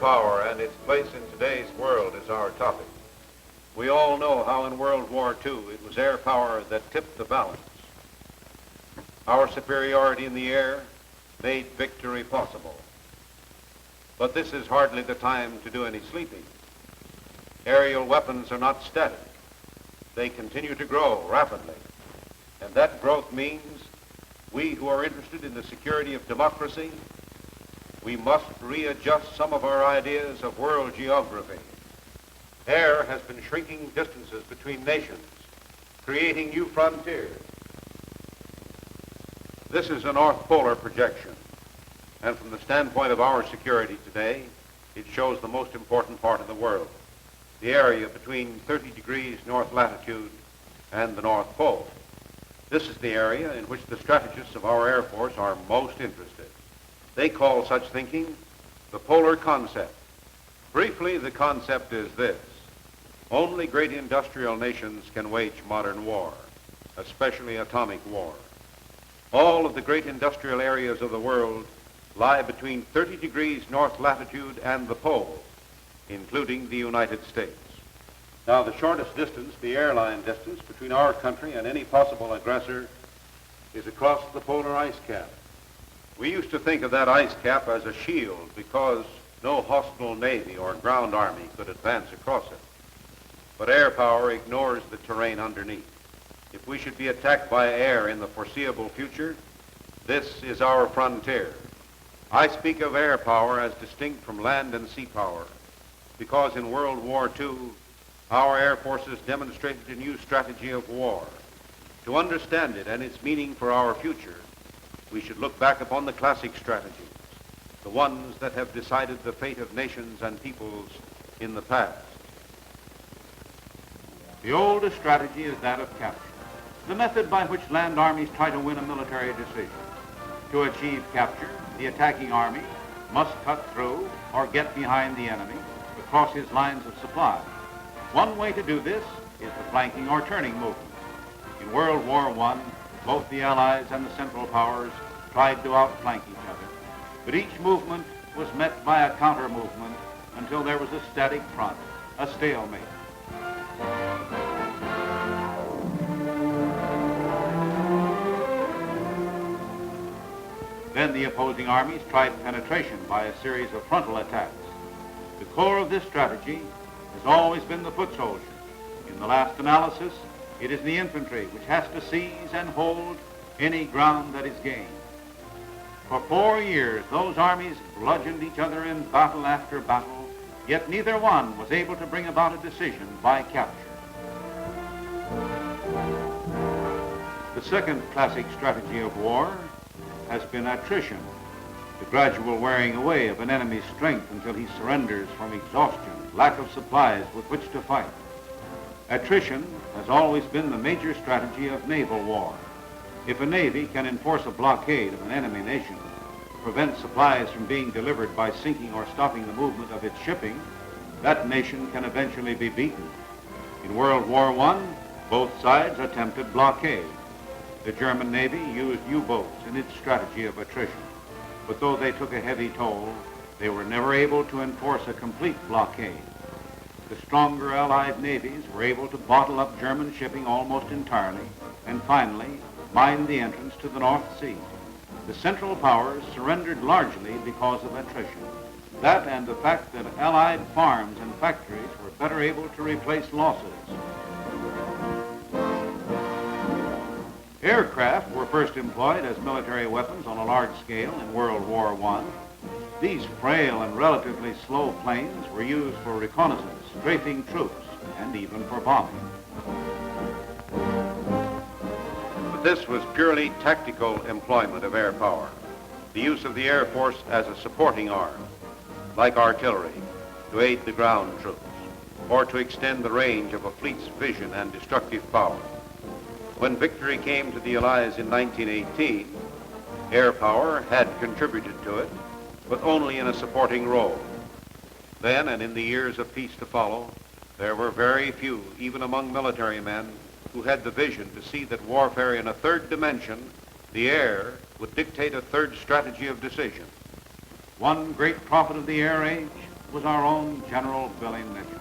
power and its place in today's world is our topic. We all know how in World War II it was air power that tipped the balance. Our superiority in the air made victory possible. But this is hardly the time to do any sleeping. Aerial weapons are not static. They continue to grow rapidly. And that growth means we who are interested in the security of democracy, we must readjust some of our ideas of world geography. Air has been shrinking distances between nations, creating new frontiers. This is a North Polar projection, and from the standpoint of our security today, it shows the most important part of the world, the area between 30 degrees north latitude and the North Pole. This is the area in which the strategists of our Air Force are most interested. They call such thinking the polar concept. Briefly, the concept is this: only great industrial nations can wage modern war, especially atomic war. All of the great industrial areas of the world lie between 30 degrees north latitude and the pole, including the United States. Now, the shortest distance, the airline distance, between our country and any possible aggressor is across the polar ice cap. We used to think of that ice cap as a shield because no hostile navy or ground army could advance across it. But air power ignores the terrain underneath. If we should be attacked by air in the foreseeable future, this is our frontier. I speak of air power as distinct from land and sea power because in World War II, our air forces demonstrated a new strategy of war. To understand it and its meaning for our future, we should look back upon the classic strategies, the ones that have decided the fate of nations and peoples in the past. The oldest strategy is that of capture, the method by which land armies try to win a military decision. To achieve capture, the attacking army must cut through or get behind the enemy across his lines of supply. One way to do this is the flanking or turning movement. In World War I, both the Allies and the Central Powers tried to outflank each other, but each movement was met by a counter-movement until there was a static front, a stalemate. Then the opposing armies tried penetration by a series of frontal attacks. The core of this strategy has always been the foot soldier. In the last analysis, it is the infantry which has to seize and hold any ground that is gained. For 4 years, those armies bludgeoned each other in battle after battle, yet neither one was able to bring about a decision by capture. The second classic strategy of war has been attrition, the gradual wearing away of an enemy's strength until he surrenders from exhaustion, lack of supplies with which to fight. Attrition has always been the major strategy of naval war. If a navy can enforce a blockade of an enemy nation, prevent supplies from being delivered by sinking or stopping the movement of its shipping, that nation can eventually be beaten. In World War I, both sides attempted blockade. The German Navy used U-boats in its strategy of attrition, but though they took a heavy toll, they were never able to enforce a complete blockade. The stronger Allied navies were able to bottle up German shipping almost entirely, and finally mine the entrance to the North Sea. The Central Powers surrendered largely because of attrition. That and the fact that Allied farms and factories were better able to replace losses. Aircraft were first employed as military weapons on a large scale in World War I. These frail and relatively slow planes were used for reconnaissance, strafing troops, and even for bombing. But this was purely tactical employment of air power, the use of the Air Force as a supporting arm, like artillery, to aid the ground troops, or to extend the range of a fleet's vision and destructive power. When victory came to the Allies in 1918, air power had contributed to it, but only in a supporting role. Then, and in the years of peace to follow, there were very few, even among military men, who had the vision to see that warfare in a third dimension, the air, would dictate a third strategy of decision. One great prophet of the air age was our own General Billy Mitchell.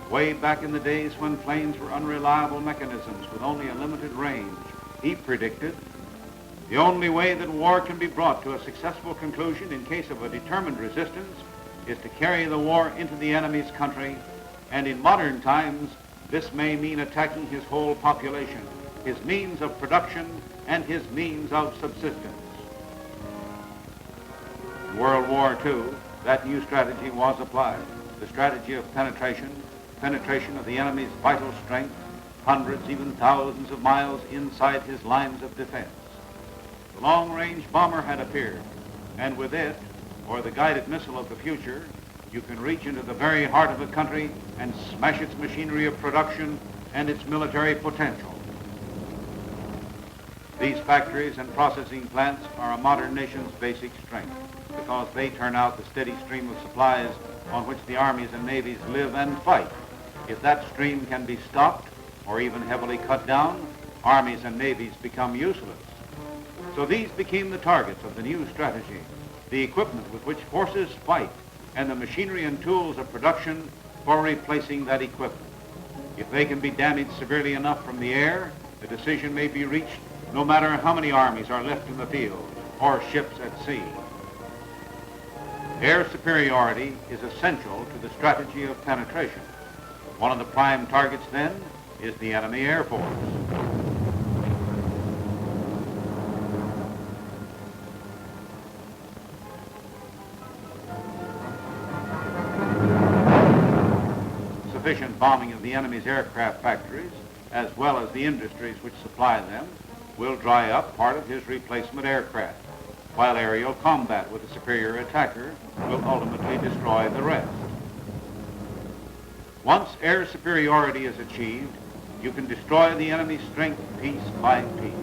Way back in the days when planes were unreliable mechanisms with only a limited range, he predicted the only way that war can be brought to a successful conclusion in case of a determined resistance is to carry the war into the enemy's country, and in modern times, this may mean attacking his whole population, his means of production, and his means of subsistence. In World War II, that new strategy was applied. The strategy of penetration of the enemy's vital strength, hundreds, even thousands of miles inside his lines of defense. The long-range bomber had appeared, and with it, or the guided missile of the future, you can reach into the very heart of the country and smash its machinery of production and its military potential. These factories and processing plants are a modern nation's basic strength because they turn out the steady stream of supplies on which the armies and navies live and fight. If that stream can be stopped or even heavily cut down, armies and navies become useless. So these became the targets of the new strategy, the equipment with which forces fight and the machinery and tools of production for replacing that equipment. If they can be damaged severely enough from the air, the decision may be reached no matter how many armies are left in the field or ships at sea. Air superiority is essential to the strategy of penetration. One of the prime targets then is the enemy Air Force. Sufficient bombing of the enemy's aircraft factories, as well as the industries which supply them, will dry up part of his replacement aircraft, while aerial combat with a superior attacker will ultimately destroy the rest. Once air superiority is achieved, you can destroy the enemy's strength piece by piece,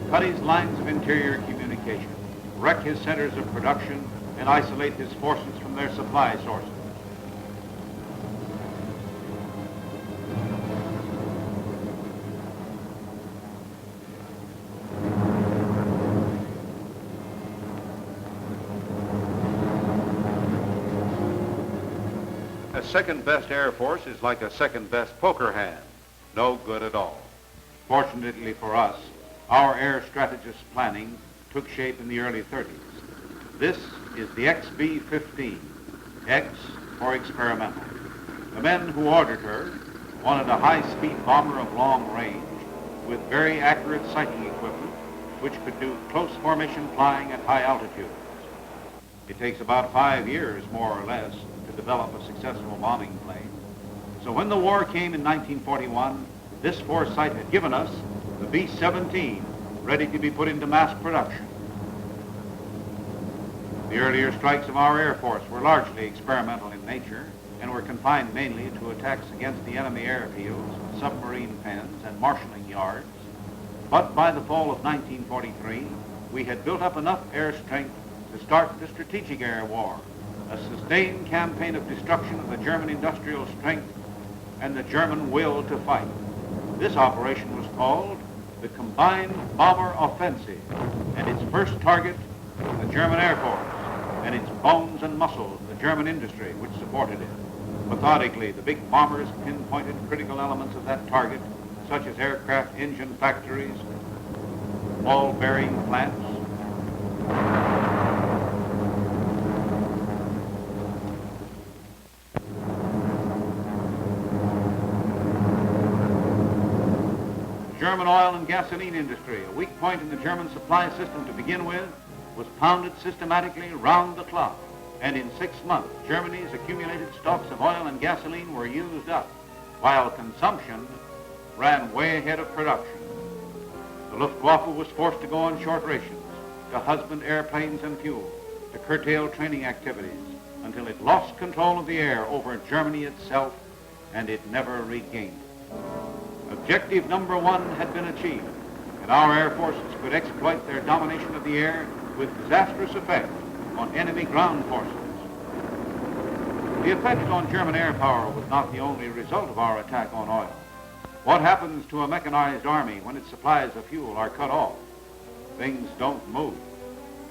cut his lines of interior communication, wreck his centers of production, and isolate his forces from their supply sources. A second-best Air Force is like a second-best poker hand. No good at all. Fortunately for us, our air strategist planning took shape in the early 30s. This is the XB-15, X for experimental. The men who ordered her wanted a high-speed bomber of long range with very accurate sighting equipment which could do close formation flying at high altitudes. It takes about 5 years, more or less, to develop a successful bombing plane. So when the war came in 1941, this foresight had given us the B-17 ready to be put into mass production. The earlier strikes of our Air Force were largely experimental in nature and were confined mainly to attacks against the enemy airfields, submarine pens, and marshalling yards. But by the fall of 1943, we had built up enough air strength to start the strategic air war, a sustained campaign of destruction of the German industrial strength and the German will to fight. This operation was called the Combined Bomber Offensive, and its first target was the German Air Force, and its bones and muscles, the German industry which supported it. Methodically, the big bombers pinpointed critical elements of that target, such as aircraft engine factories, ball bearing plants, German oil and gasoline industry, a weak point in the German supply system to begin with, was pounded systematically round the clock. And in 6 months, Germany's accumulated stocks of oil and gasoline were used up, while consumption ran way ahead of production. The Luftwaffe was forced to go on short rations, to husband airplanes and fuel, to curtail training activities, until it lost control of the air over Germany itself, and it never regained it. Objective number 1 had been achieved, and our air forces could exploit their domination of the air with disastrous effect on enemy ground forces. The effect on German air power was not the only result of our attack on oil. What happens to a mechanized army when its supplies of fuel are cut off? Things don't move.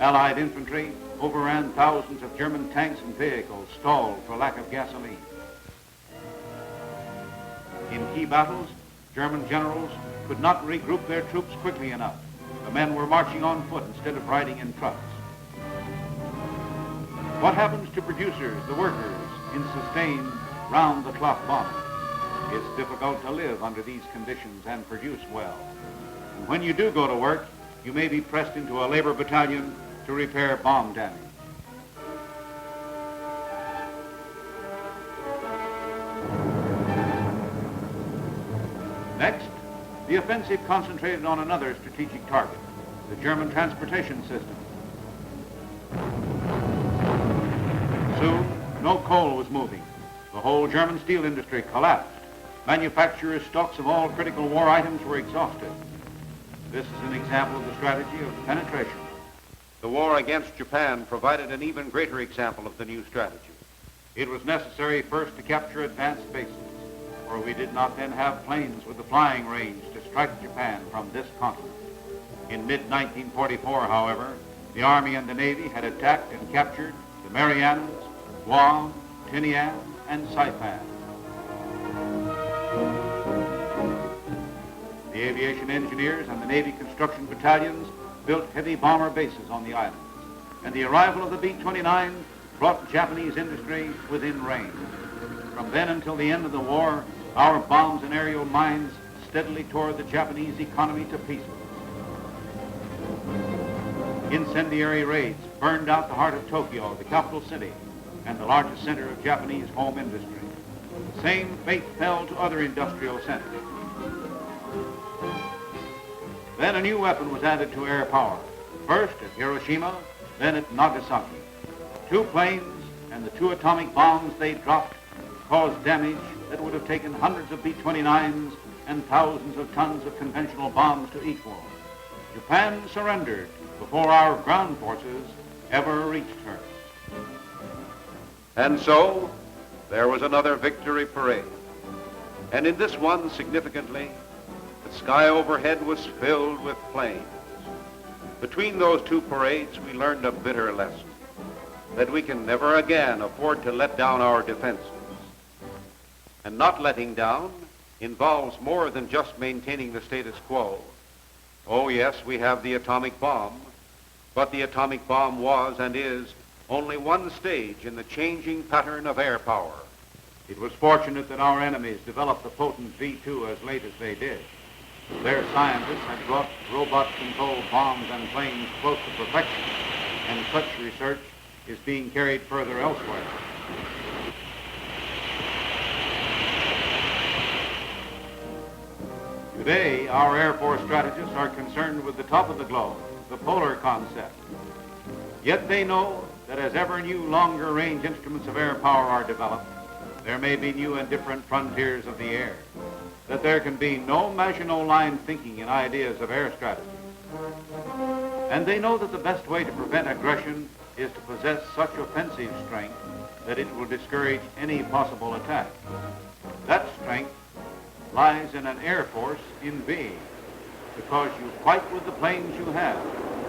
Allied infantry, overran thousands of German tanks and vehicles stalled for lack of gasoline. In key battles, German generals could not regroup their troops quickly enough. The men were marching on foot instead of riding in trucks. What happens to producers, the workers, in sustained, round-the-clock bombing? It's difficult to live under these conditions and produce well. And when you do go to work, you may be pressed into a labor battalion to repair bomb damage. Next, the offensive concentrated on another strategic target, the German transportation system. Soon, no coal was moving. The whole German steel industry collapsed. Manufacturers' stocks of all critical war items were exhausted. This is an example of the strategy of penetration. The war against Japan provided an even greater example of the new strategy. It was necessary first to capture advanced bases, for we did not then have planes with the flying range to strike Japan from this continent. In mid-1944, however, the Army and the Navy had attacked and captured the Marianas, Guam, Tinian, and Saipan. The aviation engineers and the Navy construction battalions built heavy bomber bases on the islands, and the arrival of the B-29 brought Japanese industry within range. From then until the end of the war, our bombs and aerial mines steadily tore the Japanese economy to pieces. Incendiary raids burned out the heart of Tokyo, the capital city, and the largest center of Japanese home industry. The same fate fell to other industrial centers. Then a new weapon was added to air power, first at Hiroshima, then at Nagasaki. 2 planes and the 2 atomic bombs they dropped caused damage that would have taken hundreds of B-29s and thousands of tons of conventional bombs to equal. Japan surrendered before our ground forces ever reached her. And so, there was another victory parade. And in this one, significantly, the sky overhead was filled with planes. Between those 2 parades, we learned a bitter lesson, that we can never again afford to let down our defenses. And not letting down involves more than just maintaining the status quo. Oh yes, we have the atomic bomb, but the atomic bomb was and is only one stage in the changing pattern of air power. It was fortunate that our enemies developed the potent V-2 as late as they did. Their scientists had brought robot-controlled bombs and planes close to perfection, and such research is being carried further elsewhere. Today, our Air Force strategists are concerned with the top of the globe, the polar concept. Yet they know that as ever new longer-range instruments of air power are developed, there may be new and different frontiers of the air, that there can be no Maginot-Line thinking in ideas of air strategy. And they know that the best way to prevent aggression is to possess such offensive strength that it will discourage any possible attack. That strength lies in an air force in being, because you fight with the planes you have,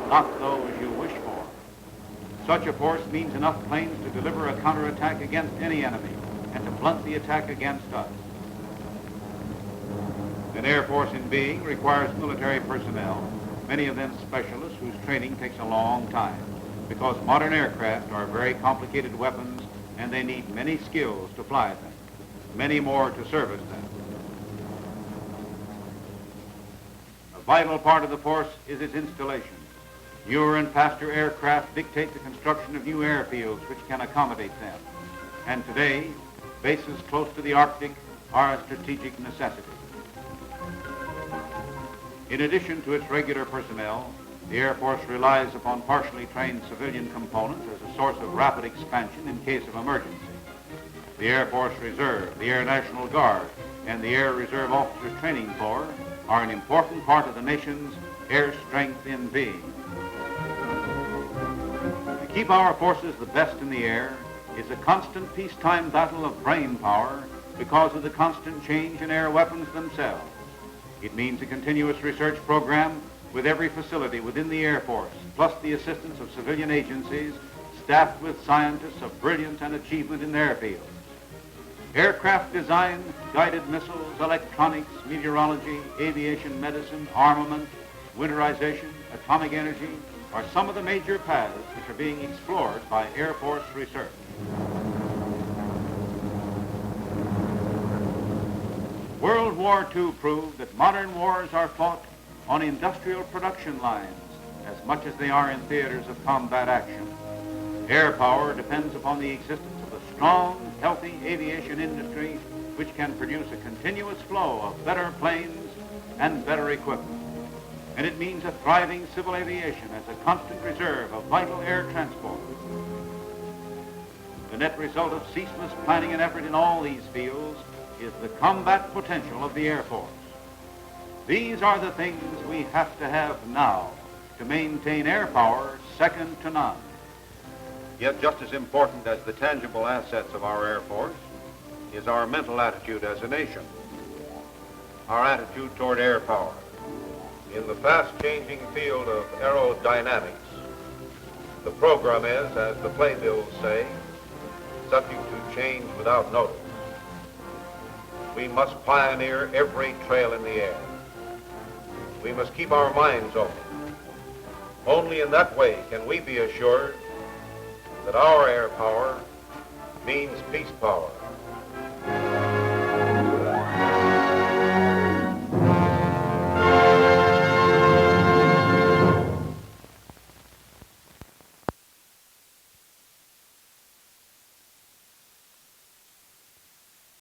not those you wish for. Such a force means enough planes to deliver a counterattack against any enemy and to blunt the attack against us. An air force in being requires military personnel, many of them specialists whose training takes a long time, because modern aircraft are very complicated weapons and they need many skills to fly them, many more to service them. A vital part of the force is its installation. Newer and faster aircraft dictate the construction of new airfields which can accommodate them. And today, bases close to the Arctic are a strategic necessity. In addition to its regular personnel, the Air Force relies upon partially trained civilian components as a source of rapid expansion in case of emergency. The Air Force Reserve, the Air National Guard, and the Air Reserve Officers Training Corps are an important part of the nation's air strength in being. To keep our forces the best in the air is a constant peacetime battle of brain power because of the constant change in air weapons themselves. It means a continuous research program with every facility within the Air Force, plus the assistance of civilian agencies staffed with scientists of brilliance and achievement in their fields. Aircraft design, guided missiles, electronics, meteorology, aviation medicine, armament, winterization, atomic energy are some of the major paths which are being explored by Air Force research. World War II proved that modern wars are fought on industrial production lines as much as they are in theaters of combat action. Air power depends upon the existence of a strong, healthy aviation industry which can produce a continuous flow of better planes and better equipment. And it means a thriving civil aviation as a constant reserve of vital air transport. The net result of ceaseless planning and effort in all these fields is the combat potential of the Air Force. These are the things we have to have now to maintain air power second to none. Yet just as important as the tangible assets of our Air Force is our mental attitude as a nation, our attitude toward air power. In the fast-changing field of aerodynamics, the program is, as the playbills say, subject to change without notice. We must pioneer every trail in the air. We must keep our minds open. Only in that way can we be assured that our air power means peace power.